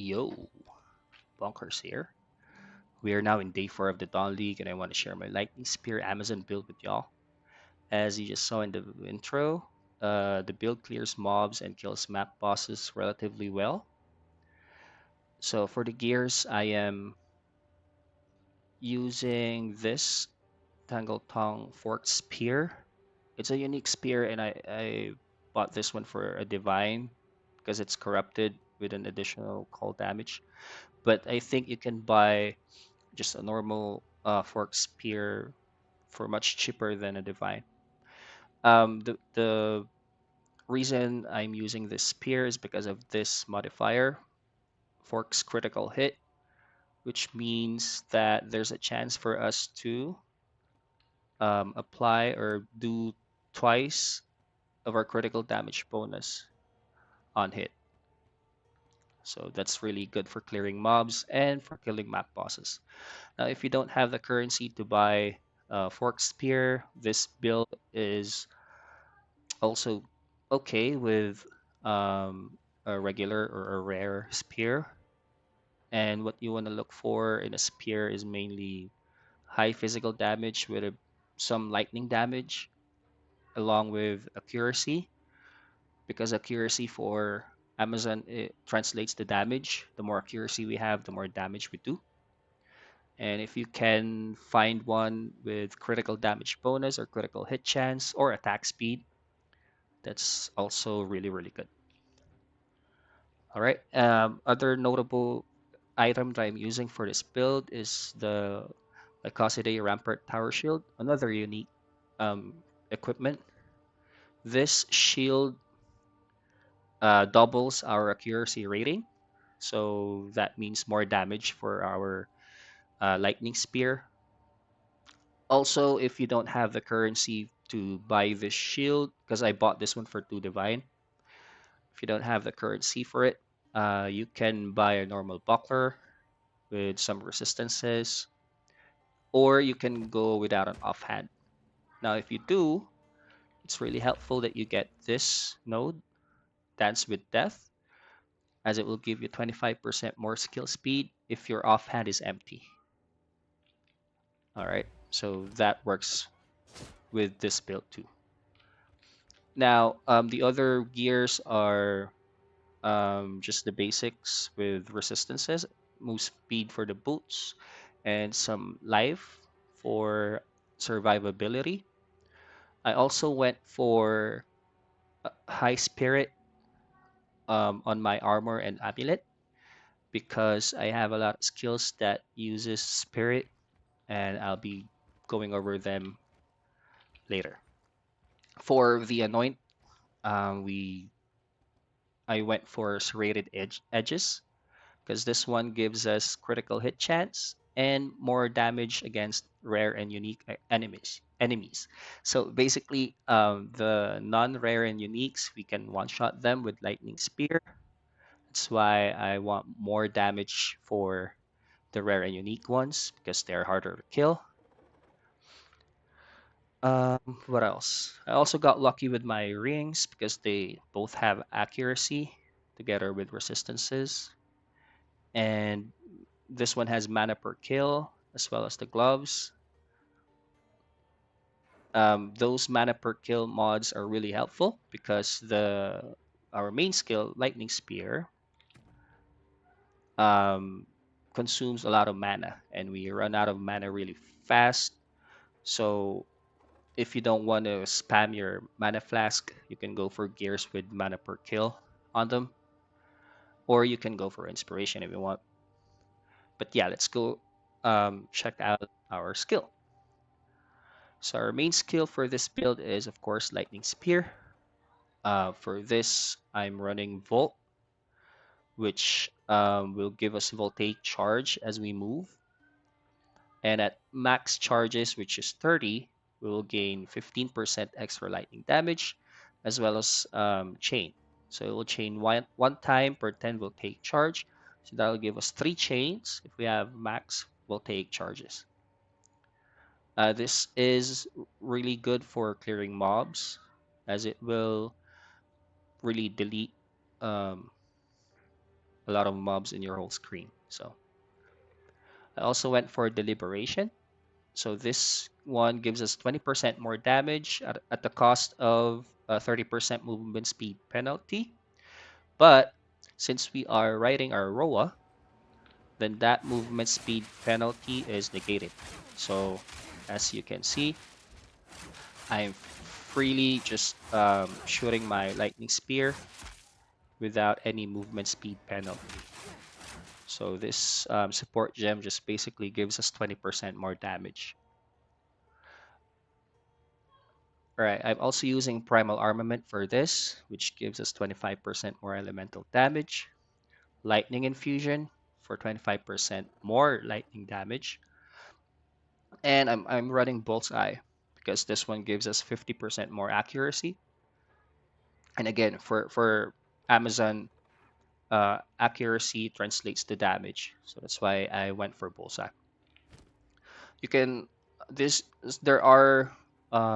Yo, Bonkers here. We are now in day 4 of the Dawn League, and I want to share my Lightning Spear Amazon build with y'all. As you just saw in the intro, the build clears mobs and kills map bosses relatively well. So for the gears, I am using this Tangle Tongue Forked Spear. It's a unique spear, and I bought this one for a Divine because it's corrupted with an additional cold damage. But I think you can buy just a normal fork spear for much cheaper than a divine. The reason I'm using this spear is because of this modifier, fork's critical hit, which means that there's a chance for us to apply or do twice of our critical damage bonus on hit. So that's really good for clearing mobs and for killing map bosses. Now, if you don't have the currency to buy a fork spear, this build is also okay with a regular or a rare spear. And what you want to look for in a spear is mainly high physical damage with some lightning damage, along with accuracy, because accuracy for Amazon it translates the damage. The more accuracy we have, the more damage we do. And if you can find one with critical damage bonus or critical hit chance or attack speed, that's also really, really good. All right. Other notable item that I'm using for this build is the Lycosidae Rampart Tower Shield, another unique equipment. This shield doubles our accuracy rating, so that means more damage for our lightning spear. Also, if you don't have the currency to buy this shield, because I bought this one for 2 divine, if you don't have the currency for it, you can buy a normal buckler with some resistances, or you can go without an offhand. Now, if you do, it's really helpful that you get this node, Dance with Death, as it will give you 25% more skill speed if your offhand is empty. All right, so that works with this build too. Now, the other gears are just the basics with resistances, move speed for the boots, and some life for survivability. I also went for high spirit on my armor and amulet because I have a lot of skills that uses spirit, and I'll be going over them later. For the anoint, we I went for serrated edges because this one gives us critical hit chance and more damage against rare and unique enemies. So basically, the non-rare and uniques, we can one-shot them with lightning spear. That's why I want more damage for the rare and unique ones because they're harder to kill. What else? I also got lucky with my rings because they both have accuracy together with resistances, and this one has mana per kill as well as the gloves. Those mana per kill mods are really helpful because the our main skill, Lightning Spear, um, consumes a lot of mana, and we run out of mana really fast. So if you don't want to spam your mana flask, you can go for gears with mana per kill on them, or you can go for inspiration if you want. But yeah, let's go check out our skill. So our main skill for this build is, of course, Lightning Spear. For this, I'm running Volt, which will give us voltaic charge as we move. And at max charges, which is 30, we will gain 15% extra lightning damage, as well as chain. So it will chain one time per 10 voltaic charge. So that will give us 3 chains if we have max voltaic charges. This is really good for clearing mobs, as it will really delete um, a lot of mobs in your whole screen. So I also went for Deliberation. So this one gives us 20% more damage at the cost of a 30% movement speed penalty. But since we are riding our Roa, then that movement speed penalty is negated. So as you can see, I'm freely just shooting my lightning spear without any movement speed penalty. So this support gem just basically gives us 20% more damage. All right, I'm also using Primal Armament for this, which gives us 25% more elemental damage. Lightning Infusion for 25% more lightning damage. And I'm running Bullseye because this one gives us 50% more accuracy. And again, for Amazon, accuracy translates to damage. So that's why I went for Bullseye. You can this there are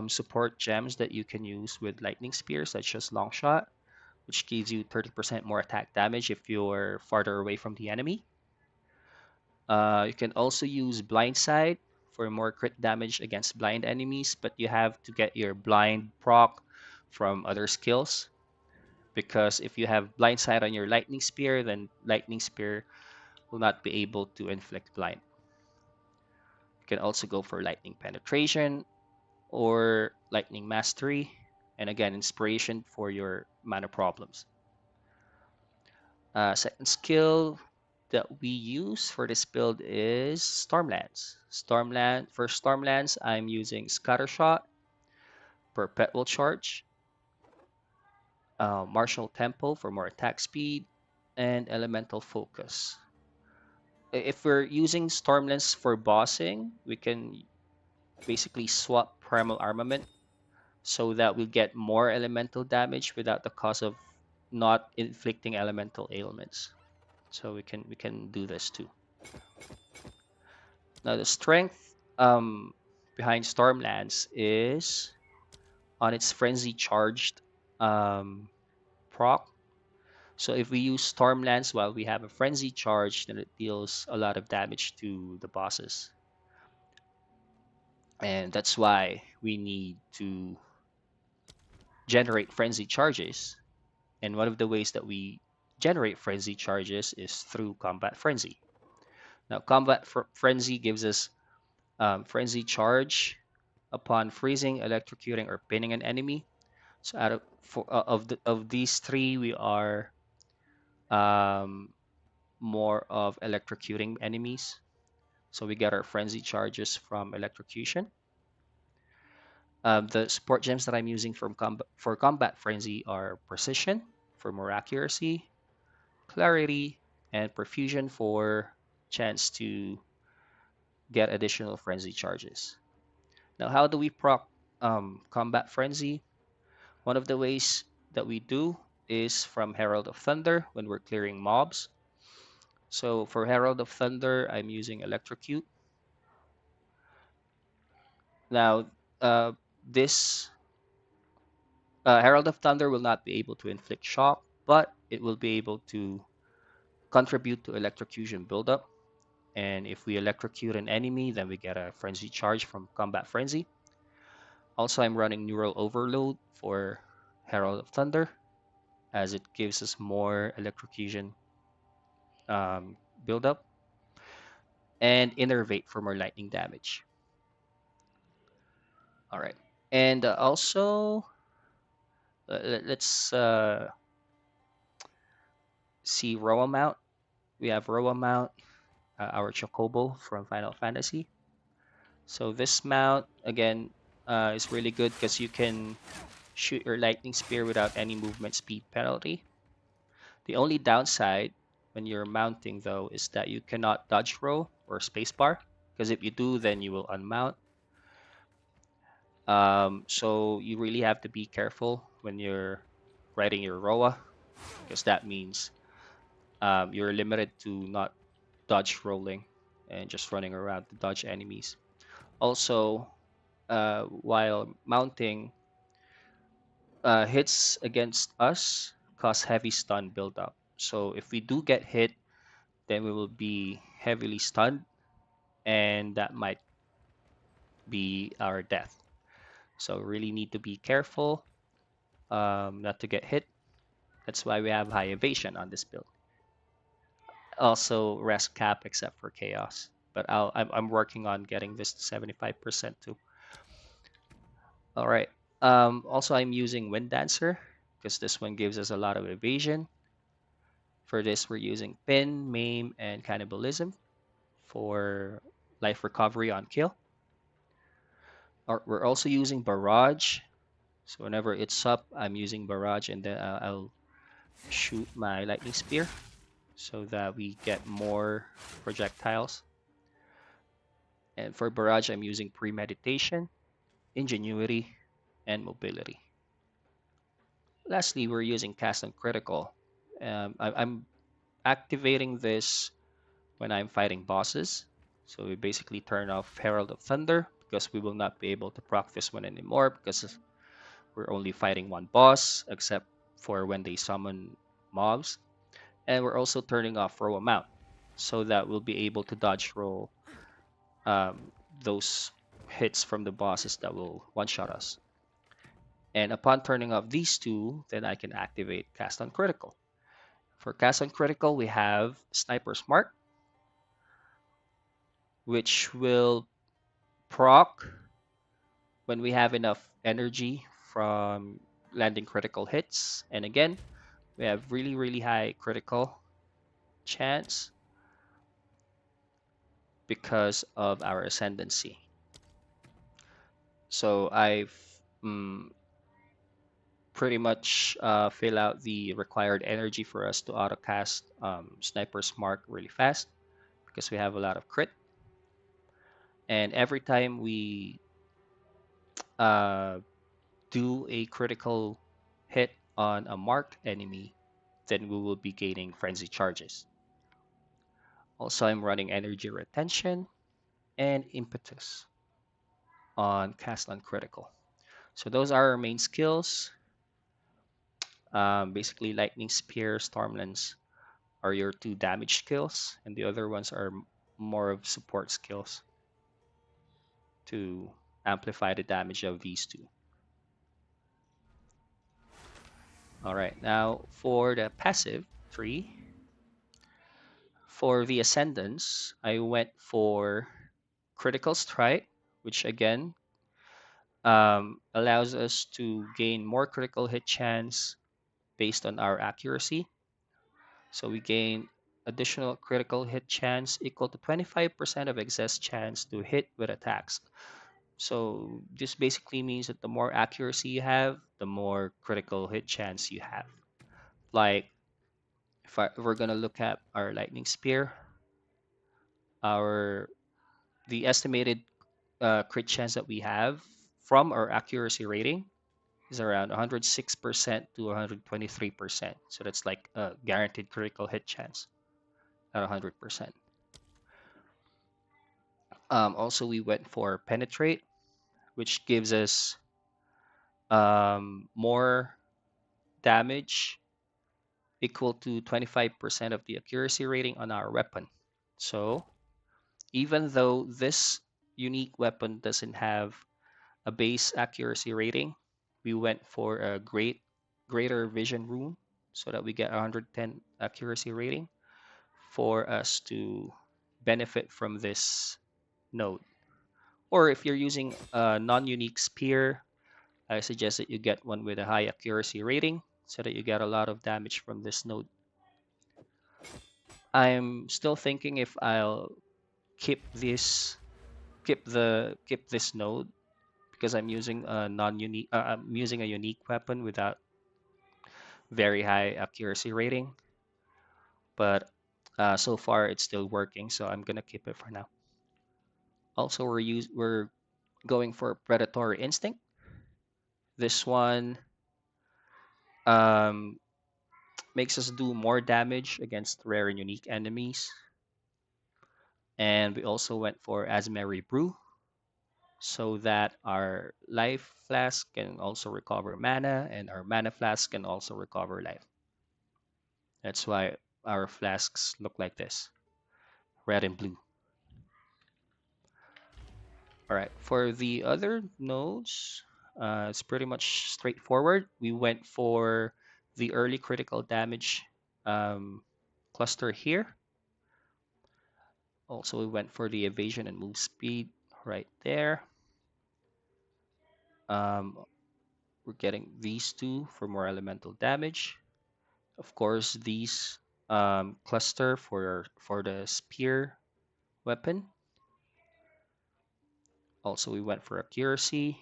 support gems that you can use with lightning spear, such as long shot, which gives you 30% more attack damage if you're farther away from the enemy. You can also use blindside for more crit damage against blind enemies, but you have to get your blind proc from other skills, because if you have blindside on your lightning spear, then lightning spear will not be able to inflict blind. You can also go for lightning penetration or lightning mastery, and again, inspiration for your mana problems. Second skill that we use for this build is Stormlands. For Stormlands, I'm using Scattershot, Perpetual Charge, Martial Tempo for more attack speed, and Elemental Focus. If we're using Stormlands for bossing, we can basically swap Primal Armament so that we get more elemental damage without the cost of not inflicting elemental ailments. So we can do this too. Now the strength behind Stormlands is on its frenzy charged um, proc. So if we use Stormlands while we have a frenzy charge, then it deals a lot of damage to the bosses. And that's why we need to generate frenzy charges. And one of the ways that we generate frenzy charges is through Combat Frenzy. Now, Frenzy gives us frenzy charge upon freezing, electrocuting, or pinning an enemy. So out of these three, we are um, more of electrocuting enemies. So we get our frenzy charges from electrocution. The support gems that I'm using for combat frenzy are precision for more accuracy, clarity, and perfusion for chance to get additional frenzy charges. Now, how do we proc combat frenzy? One of the ways that we do is from Herald of Thunder when we're clearing mobs. So for Herald of Thunder, I'm using Electrocute. Now, this Herald of Thunder will not be able to inflict shock, but it will be able to contribute to electrocution buildup. And if we electrocute an enemy, then we get a frenzy charge from Combat Frenzy. Also, I'm running Neural Overload for Herald of Thunder, as it gives us more electrocution buildup, and Innervate for more lightning damage. All right. And also, let's see Roa Mount. We have Roa Mount, our Chocobo from Final Fantasy. So this mount, again, is really good because you can shoot your lightning spear without any movement speed penalty. The only downside when you're mounting, though, is that you cannot dodge roll or spacebar, because if you do, then you will unmount. So you really have to be careful when you're riding your Roa, because that means you're limited to not dodge rolling and just running around to dodge enemies. Also, while mounting, hits against us cause heavy stun buildup. So if we do get hit, then we will be heavily stunned, and that might be our death. So we really need to be careful not to get hit. That's why we have high evasion on this build. Also rest cap except for chaos. But I'm working on getting this to 75% too. All right. Also, I'm using Wind Dancer because this one gives us a lot of evasion. For this, we're using Pin, Maim, and Cannibalism for life recovery on kill. We're also using Barrage. So whenever it's up, I'm using Barrage, and then I'll shoot my Lightning Spear so that we get more projectiles. And for Barrage, I'm using Premeditation, Ingenuity, and Mobility. Lastly, we're using Cast on Critical. I'm activating this when I'm fighting bosses. So we basically turn off Herald of Thunder because we will not be able to proc this one anymore because we're only fighting one boss, except for when they summon mobs. And we're also turning off Row Amount so that we'll be able to dodge roll um, those hits from the bosses that will one-shot us. And upon turning off these two, then I can activate Cast on Critical. For Cast on Critical, we have Sniper's Mark, which will proc when we have enough energy from landing critical hits. And again, we have really, really high critical chance because of our ascendancy. So I've mm, pretty much fill out the required energy for us to autocast Sniper's Mark really fast because we have a lot of crit. And every time we uh, do a critical hit on a marked enemy, then we will be gaining frenzy charges. Also, I'm running energy retention and impetus on cast on critical. So those are our main skills. Basically, lightning spear, stormlands are your two damage skills, and the other ones are more of support skills to amplify the damage of these two. All right, now for the passive tree, for the ascendants, I went for critical strike, which again allows us to gain more critical hit chance based on our accuracy. So we gain additional critical hit chance equal to 25% of excess chance to hit with attacks. So this basically means that the more accuracy you have, the more critical hit chance you have. Like if we're gonna look at our lightning spear, our the estimated crit chance that we have from our accuracy rating is around 106% to 123%. So that's like a guaranteed critical hit chance at 100%. Also, we went for penetrate, which gives us more damage equal to 25% of the accuracy rating on our weapon. So even though this unique weapon doesn't have a base accuracy rating, we went for a greater vision rune so that we get 110 accuracy rating for us to benefit from this node. Or if you're using a non-unique spear, I suggest that you get one with a high accuracy rating so that you get a lot of damage from this node. I'm still thinking if I'll keep this keep this node because I'm using a non-unique I'm using a unique weapon without very high accuracy rating, but so far it's still working, so I'm gonna keep it for now. Also, we're going for predatory instinct. This one um, makes us do more damage against rare and unique enemies. And we also went for Asmeri Brew so that our life flask can also recover mana and our mana flask can also recover life. That's why our flasks look like this, red and blue. All right, for the other nodes, it's pretty much straightforward. We went for the early critical damage um, cluster here. Also, we went for the evasion and move speed right there. Um, we're getting these two for more elemental damage. Of course, these cluster for the spear weapon. Also, we went for accuracy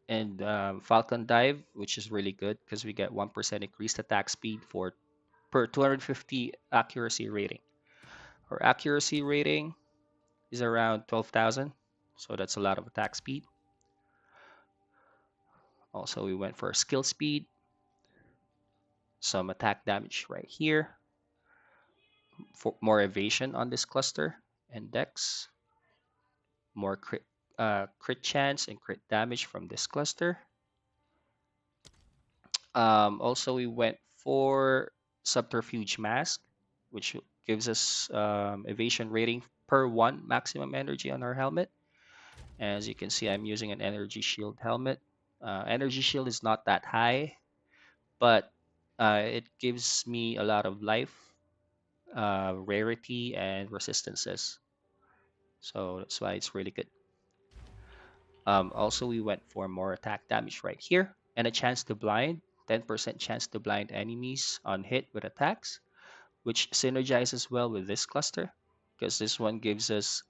and Falcon Dive, which is really good because we get 1% increased attack speed for per 250 accuracy rating. Our accuracy rating is around 12,000, so that's a lot of attack speed. Also, we went for skill speed, some attack damage right here, for more evasion on this cluster, and dex, more crit chance and crit damage from this cluster. Also, we went for subterfuge mask, which gives us evasion rating per one maximum energy on our helmet. As you can see, I'm using an energy shield helmet. Energy shield is not that high, but it gives me a lot of life, rarity, and resistances. So that's why it's really good. Also, we went for more attack damage right here and a chance to blind, 10% chance to blind enemies on hit with attacks, which synergizes well with this cluster because this one gives us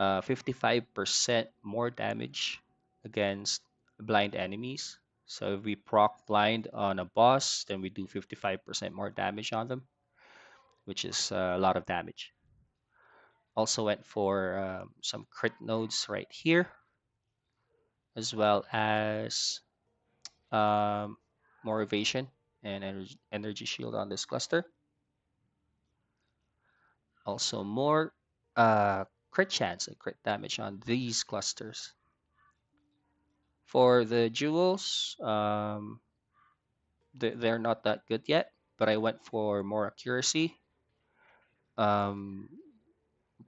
55% more damage against blind enemies. So if we proc blind on a boss, then we do 55% more damage on them, which is a lot of damage. Also went for some crit nodes right here, as well as um, more evasion and energy shield on this cluster. Also more crit chance and crit damage on these clusters. For the jewels, they're not that good yet, but I went for more accuracy, um,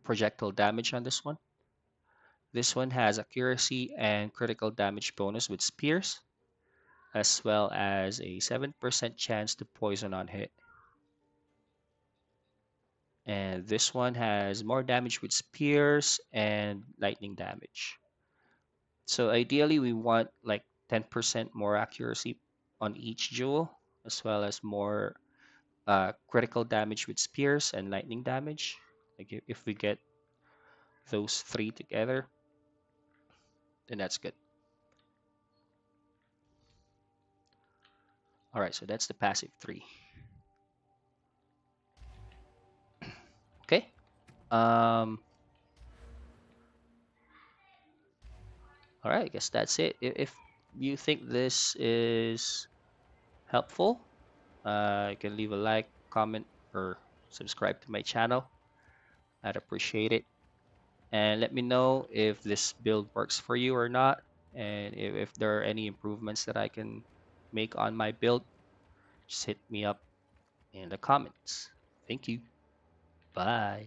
projectile damage on this one. This one has accuracy and critical damage bonus with spears, as well as a 7% chance to poison on hit. And this one has more damage with spears and lightning damage. So ideally, we want like 10% more accuracy on each jewel, as well as more critical damage with spears and lightning damage. Like if we get those three together, then that's good. All right, so that's the passive three. Okay. Um. All right, I guess that's it. If you think this is helpful, you can leave a like, comment, or subscribe to my channel. I'd appreciate it. And let me know if this build works for you or not, and if there are any improvements that I can make on my build. Just hit me up in the comments. Thank you. Bye.